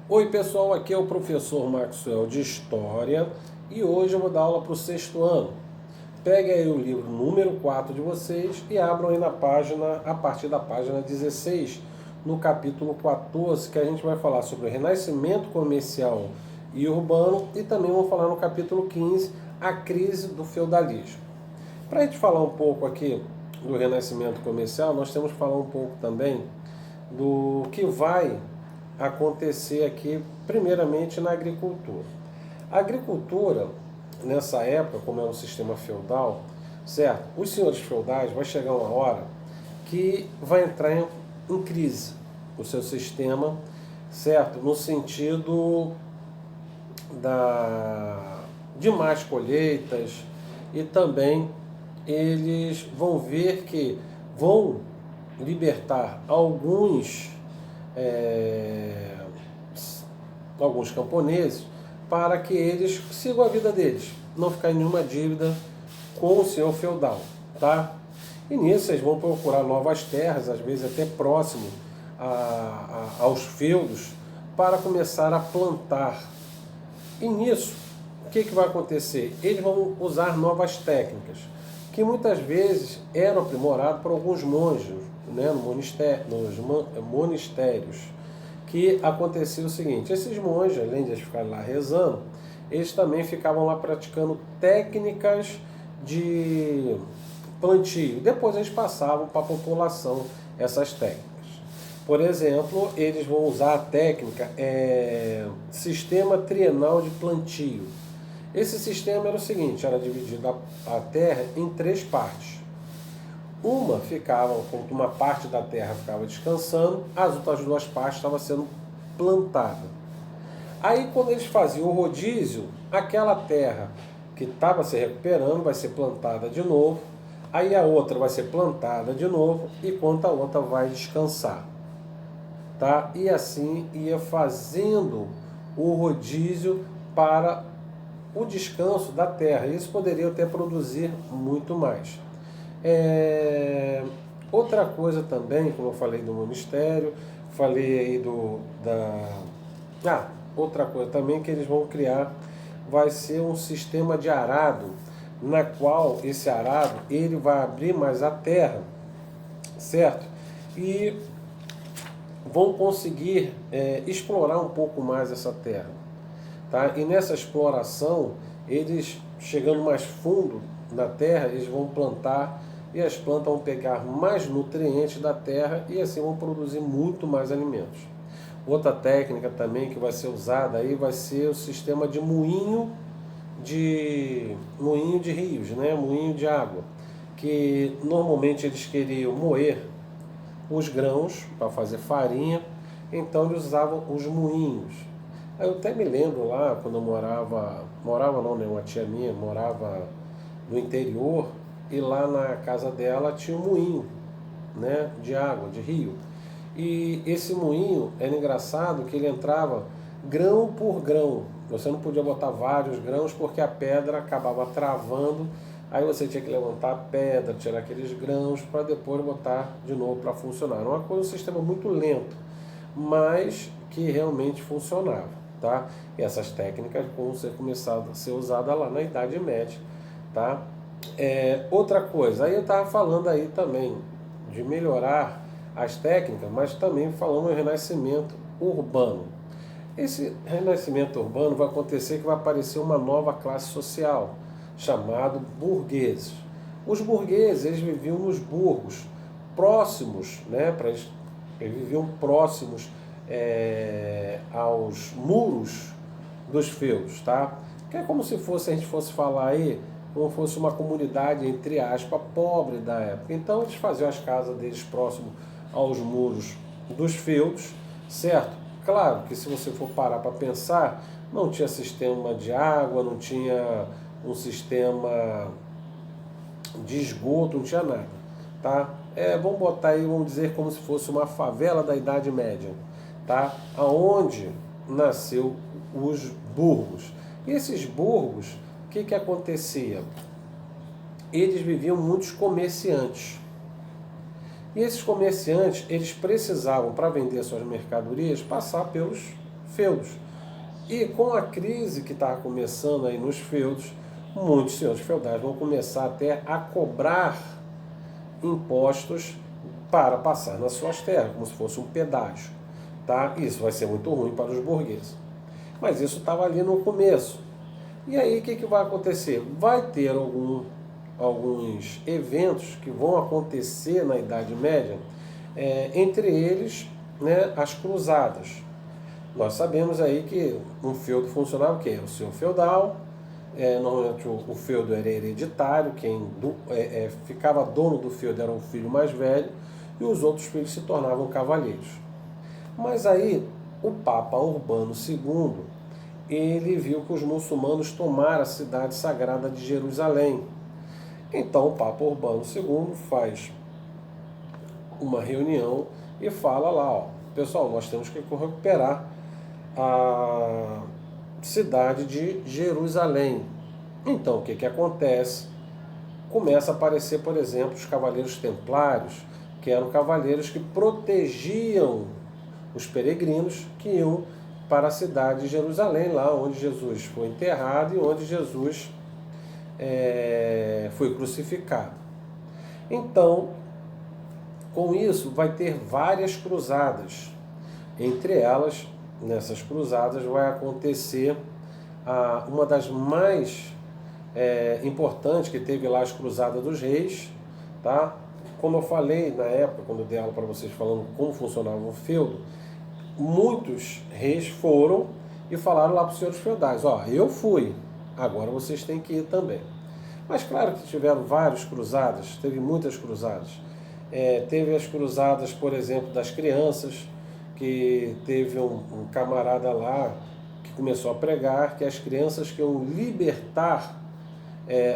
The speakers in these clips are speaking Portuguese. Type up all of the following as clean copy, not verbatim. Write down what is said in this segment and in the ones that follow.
Oi pessoal, aqui é o professor Maxwell de História e hoje eu vou dar aula para o sexto ano. Pegue aí o livro número 4 de vocês e abram aí na página, a partir da página 16, no capítulo 14, que a gente vai falar sobre o renascimento comercial e urbano e também vamos falar no capítulo 15, a crise do feudalismo. Para a gente falar um pouco aqui do renascimento comercial, nós temos que falar um pouco também do que vai acontecer aqui, primeiramente na agricultura. A agricultura, nessa época, como é um sistema feudal, certo? Os senhores feudais vai chegar uma hora que vai entrar em crise o seu sistema, certo? No sentido de mais colheitas e também eles vão ver que vão libertar alguns camponeses para que eles sigam a vida deles, não ficar em nenhuma dívida com o senhor feudal, tá? E nisso eles vão procurar novas terras, às vezes até próximo aos feudos, para começar a plantar. E nisso, o que vai acontecer? Eles vão usar novas técnicas, que muitas vezes eram aprimoradas por alguns monges, né, nos monastérios, que acontecia o seguinte: esses monges, além de eles ficarem lá rezando, eles também ficavam lá praticando técnicas de plantio. Depois eles passavam para a população essas técnicas. Por exemplo, eles vão usar a técnica sistema trienal de plantio. Esse sistema era o seguinte: era dividido a terra em três partes. Uma parte da terra ficava descansando, as outras duas partes estavam sendo plantadas. Aí quando eles faziam o rodízio, aquela terra que estava se recuperando vai ser plantada de novo, aí a outra vai ser plantada de novo, enquanto a outra vai descansar. Tá? E assim ia fazendo o rodízio para o descanso da terra. Isso poderia até produzir muito mais. Outra coisa também, como eu falei do ministério, falei aí outra coisa também que eles vão criar vai ser um sistema de arado, na qual esse arado ele vai abrir mais a terra, certo? E vão conseguir explorar um pouco mais essa terra, tá? E nessa exploração, eles chegando mais fundo na terra, eles vão plantar e as plantas vão pegar mais nutrientes da terra e assim vão produzir muito mais alimentos. Outra técnica também que vai ser usada aí vai ser o sistema de moinho de rios, né? Moinho de água, que normalmente eles queriam moer os grãos para fazer farinha, então eles usavam os moinhos. Aí eu até me lembro lá, quando eu morava não, né? Uma tia minha morava no interior, e lá na casa dela tinha um moinho, né, de água, de rio. E esse moinho era engraçado que ele entrava grão por grão. Você não podia botar vários grãos porque a pedra acabava travando. Aí você tinha que levantar a pedra, tirar aqueles grãos para depois botar de novo para funcionar. Era um sistema muito lento, mas que realmente funcionava, tá? E essas técnicas vão começar a ser usadas lá na Idade Média, tá? Outra coisa, aí eu estava falando aí também de melhorar as técnicas, mas também falando em renascimento urbano. Esse renascimento urbano vai acontecer que vai aparecer uma nova classe social, chamado burgueses. Os burgueses, eles viviam nos burgos, próximos, né, eles viviam próximos aos muros dos feudos, tá? Que é como se fosse, a gente fosse falar aí, como fosse uma comunidade, entre aspas, pobre da época. Então eles faziam as casas deles próximo aos muros dos feudos, certo? Claro que se você for parar para pensar, não tinha sistema de água, não tinha um sistema de esgoto, não tinha nada, tá? Vamos botar aí, vamos dizer como se fosse uma favela da Idade Média, tá? Aonde nasceu os burgos. E esses burgos, o que acontecia? Eles viviam muitos comerciantes. E esses comerciantes, eles precisavam, para vender suas mercadorias, passar pelos feudos. E com a crise que estava começando aí nos feudos, muitos senhores feudais vão começar até a cobrar impostos para passar nas suas terras, como se fosse um pedágio. Tá? Isso vai ser muito ruim para os burgueses. Mas isso estava ali no começo. E aí o que vai acontecer? Vai ter alguns eventos que vão acontecer na Idade Média, entre eles, né, as cruzadas. Nós sabemos aí que um feudo funcionava o quê? O senhor feudal, normalmente o feudo era hereditário, quem ficava dono do feudo era o filho mais velho, e os outros filhos se tornavam cavaleiros. Mas aí o Papa Urbano II, ele viu que os muçulmanos tomaram a cidade sagrada de Jerusalém. Então o Papa Urbano II faz uma reunião e fala lá, ó, pessoal, nós temos que recuperar a cidade de Jerusalém. Então o que acontece? Começa a aparecer, por exemplo, os cavaleiros templários, que eram cavaleiros que protegiam os peregrinos que iam para a cidade de Jerusalém, lá onde Jesus foi enterrado e onde Jesus foi crucificado. Então, com isso, vai ter várias cruzadas. Entre elas, nessas cruzadas, vai acontecer uma das mais importantes, que teve lá as Cruzadas dos Reis, tá? Como eu falei na época, quando eu dei aula para vocês falando como funcionava o feudo, muitos reis foram e falaram lá para os senhores feudais, ó, eu fui, agora vocês têm que ir também. Mas claro que tiveram várias cruzadas, teve muitas cruzadas. Teve as cruzadas, por exemplo, das crianças, que teve um camarada lá que começou a pregar que as crianças que iam libertar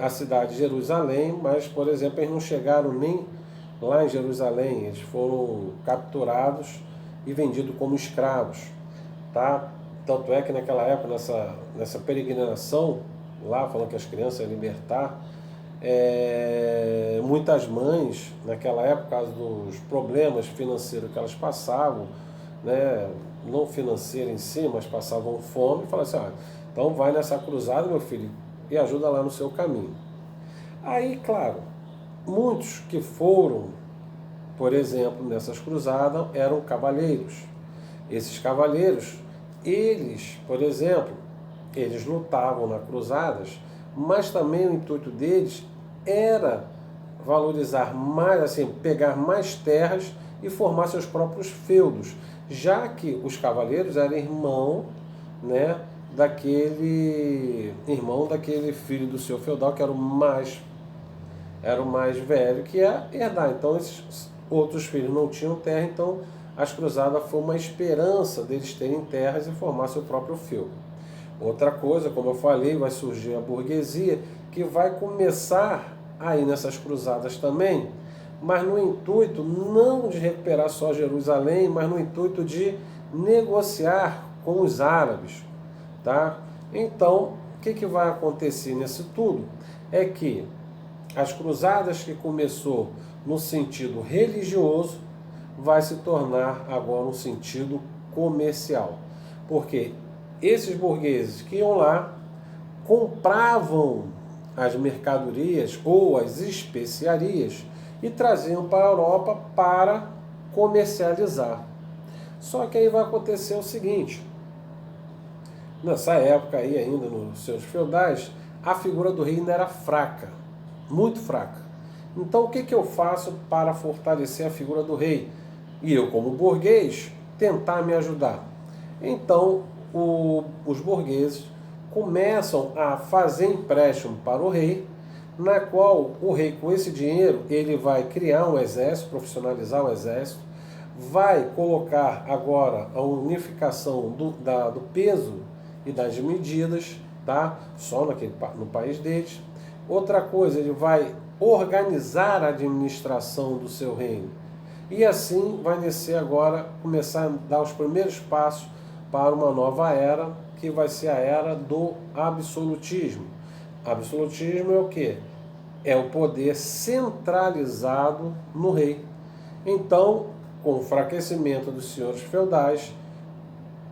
a cidade de Jerusalém, mas, por exemplo, eles não chegaram nem lá em Jerusalém, eles foram capturados e vendidos como escravos, tá? Tanto é que naquela época, nessa peregrinação, lá falando que as crianças iam libertar, muitas mães, naquela época, por causa dos problemas financeiros que elas passavam, né, não financeiro em si, mas passavam fome, e falavam assim, então vai nessa cruzada, meu filho, e ajuda lá no seu caminho. Aí, claro, muitos que foram, por exemplo, nessas cruzadas, eram cavaleiros. Esses cavaleiros, eles, por exemplo, eles lutavam nas cruzadas, mas também o intuito deles era valorizar mais, assim, pegar mais terras e formar seus próprios feudos, já que os cavaleiros eram irmão, né, daquele filho do seu feudal, que era o mais velho, que ia herdar. Então esses outros filhos não tinham terra, então as cruzadas foi uma esperança deles terem terras e formar seu próprio feudo. Outra coisa, como eu falei, vai surgir a burguesia, que vai começar aí nessas cruzadas também, mas no intuito não de recuperar só Jerusalém, mas no intuito de negociar com os árabes, tá? Então, o que vai acontecer nisso tudo? É que as cruzadas que começou no sentido religioso vai se tornar agora um sentido comercial, porque esses burgueses que iam lá compravam as mercadorias ou as especiarias e traziam para a Europa para comercializar. Só que aí vai acontecer o seguinte: nessa época aí ainda, nos seus feudais, a figura do rei ainda era fraca, muito fraca. Então o que eu faço para fortalecer a figura do rei? E eu, como burguês, tentar me ajudar. Então os burgueses começam a fazer empréstimo para o rei, na qual o rei, com esse dinheiro, ele vai criar um exército, profissionalizar o exército, vai colocar agora a unificação do peso e das medidas, tá? Só no país deles. Outra coisa, ele vai organizar a administração do seu reino. E assim vai descer agora, começar a dar os primeiros passos para uma nova era, que vai ser a era do absolutismo. Absolutismo é o quê? É o poder centralizado no rei. Então, com o enfraquecimento dos senhores feudais,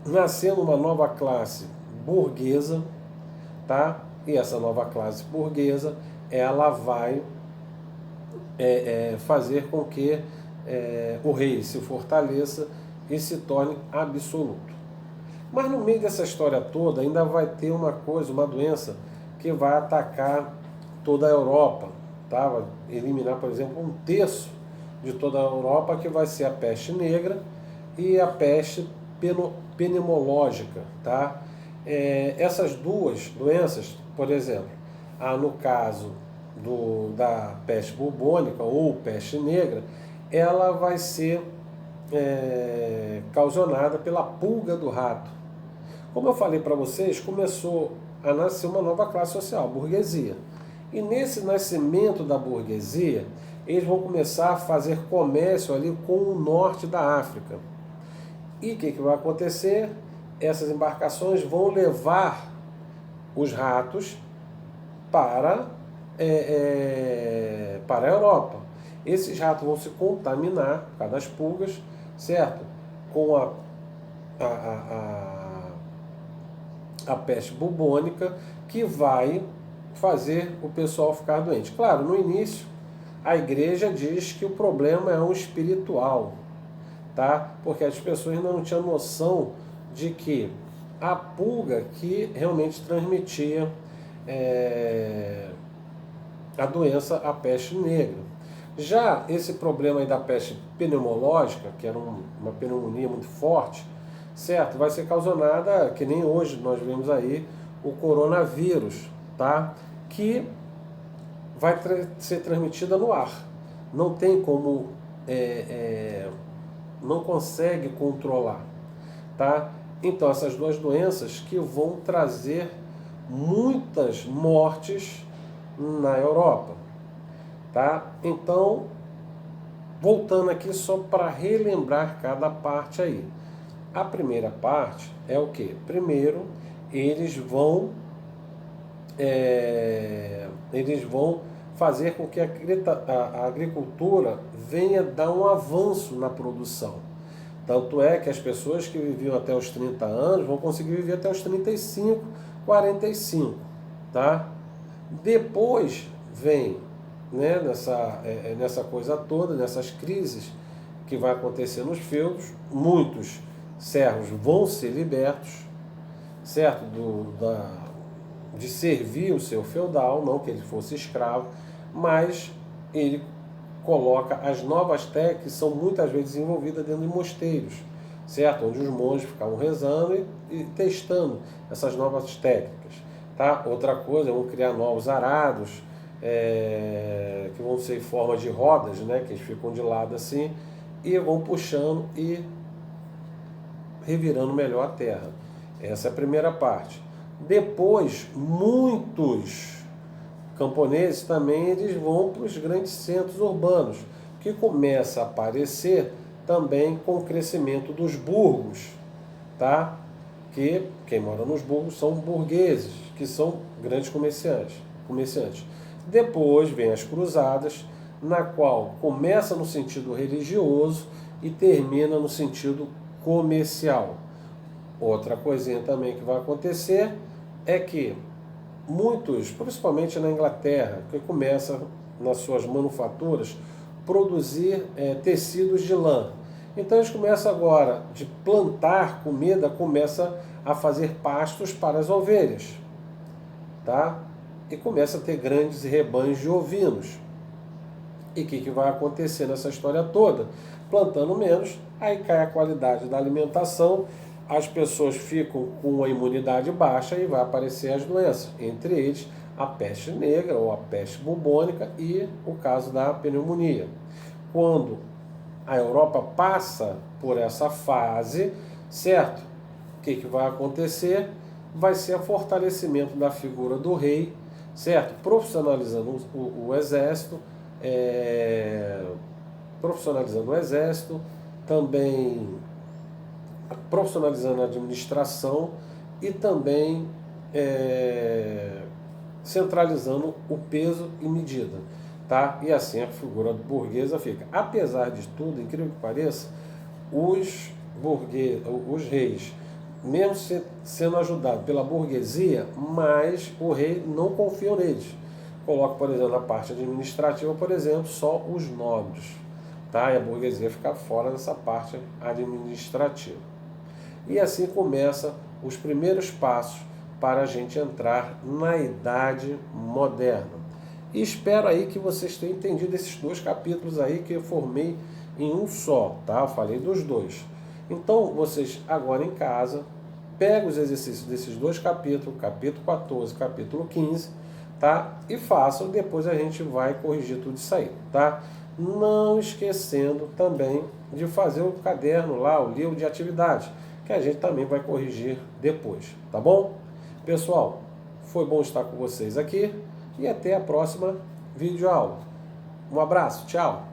nascendo uma nova classe burguesa, tá? E essa nova classe burguesa, ela vai fazer com que o rei se fortaleça e se torne absoluto. Mas no meio dessa história toda ainda vai ter uma coisa, uma doença que vai atacar toda a Europa, tá? Vai eliminar, por exemplo, um terço de toda a Europa, que vai ser a peste negra e a peste pneumológica, tá? Essas duas doenças, por exemplo, no caso da peste bubônica ou peste negra, ela vai ser causada pela pulga do rato. Como eu falei para vocês, começou a nascer uma nova classe social, a burguesia. E nesse nascimento da burguesia, eles vão começar a fazer comércio ali com o norte da África. E o que vai acontecer? Essas embarcações vão levar os ratos para a Europa. Esses ratos vão se contaminar, por causa das pulgas, certo? Com a peste bubônica, que vai fazer o pessoal ficar doente. Claro, no início, a igreja diz que o problema é um espiritual, tá? Porque as pessoas não tinham noção de que a pulga que realmente transmitia a doença, a peste negra. Já esse problema aí da peste pneumológica, que era uma pneumonia muito forte, certo? Vai ser causada, que nem hoje nós vemos aí, o coronavírus, tá? Que vai ser transmitida no ar. Não tem como, não consegue controlar, tá? Então essas duas doenças que vão trazer muitas mortes na Europa, tá? Então, voltando aqui só para relembrar cada parte aí. A primeira parte é o que? Primeiro, eles vão fazer com que a agricultura venha dar um avanço na produção. Tanto é que as pessoas que viviam até os 30 anos vão conseguir viver até os 35, 45, tá? Depois vem, né, nessa coisa toda, nessas crises que vai acontecer nos feudos, muitos servos vão ser libertos, certo? De servir o seu feudal, não que ele fosse escravo, mas ele coloca as novas técnicas que são muitas vezes desenvolvidas dentro de mosteiros, certo? Onde os monges ficavam rezando e testando essas novas técnicas, tá? Outra coisa, vão criar novos arados, que vão ser em forma de rodas, né? Que eles ficam de lado assim e vão puxando e revirando melhor a terra. Essa é a primeira parte. Depois, muitos camponeses também eles vão para os grandes centros urbanos, que começa a aparecer também com o crescimento dos burgos, tá? Que quem mora nos burgos são burgueses, que são grandes comerciantes. Depois vem as cruzadas, na qual começa no sentido religioso e termina no sentido comercial. Outra coisinha também que vai acontecer é que muitos, principalmente na Inglaterra, que começa nas suas manufaturas produzir tecidos de lã. Então eles começam agora de plantar comida, começa a fazer pastos para as ovelhas, tá? E começa a ter grandes rebanhos de ovinos. E o que vai acontecer nessa história toda? Plantando menos, aí cai a qualidade da alimentação, as pessoas ficam com a imunidade baixa e vai aparecer as doenças, entre eles a peste negra ou a peste bubônica e o caso da pneumonia. Quando a Europa passa por essa fase, certo? O que vai acontecer? Vai ser o fortalecimento da figura do rei, certo? Profissionalizando o exército, também profissionalizando a administração e também centralizando o peso e medida, tá? E assim a figura burguesa fica. Apesar de tudo, incrível que pareça, os reis mesmo sendo ajudado pela burguesia, mas o rei não confia neles. Coloca, por exemplo, na parte administrativa, por exemplo, só os nobres, tá? E a burguesia fica fora dessa parte administrativa. E assim começa os primeiros passos para a gente entrar na Idade Moderna. E espero aí que vocês tenham entendido esses 2 capítulos aí que eu formei em um só, tá? Eu falei dos 2. Então, vocês agora em casa, pegam os exercícios desses 2 capítulos, capítulo 14, capítulo 15, tá? E façam, depois a gente vai corrigir tudo isso aí, tá? Não esquecendo também de fazer o caderno lá, o livro de atividade, que a gente também vai corrigir depois, tá bom? Pessoal, foi bom estar com vocês aqui e até a próxima videoaula. Um abraço, tchau!